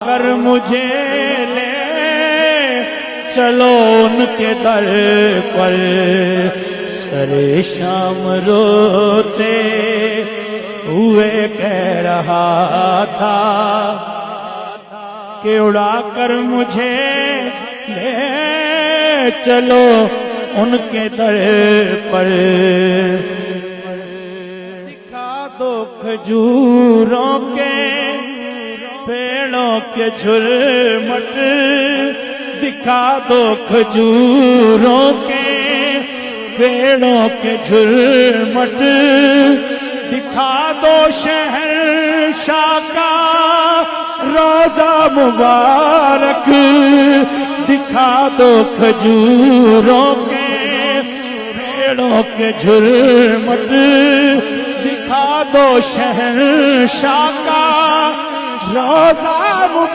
کر مجھے لے چلو ان کے در پر، سر شام روتے ہوئے کہہ رہا تھا کہ اڑا کر مجھے لے چلو ان کے در پر، دکھا دو کھجوروں کے پیڑوں کے جھرمٹ، دکھا دو کھجوروں کے پیڑوں کے جھرمٹ، دکھا دو شہنشاہ کا روضہ مبارک، دکھا دو کھجوروں کے پیڑوں کے جھرمٹ، دکھا دو شہنشاہ کا روضہ مبارک۔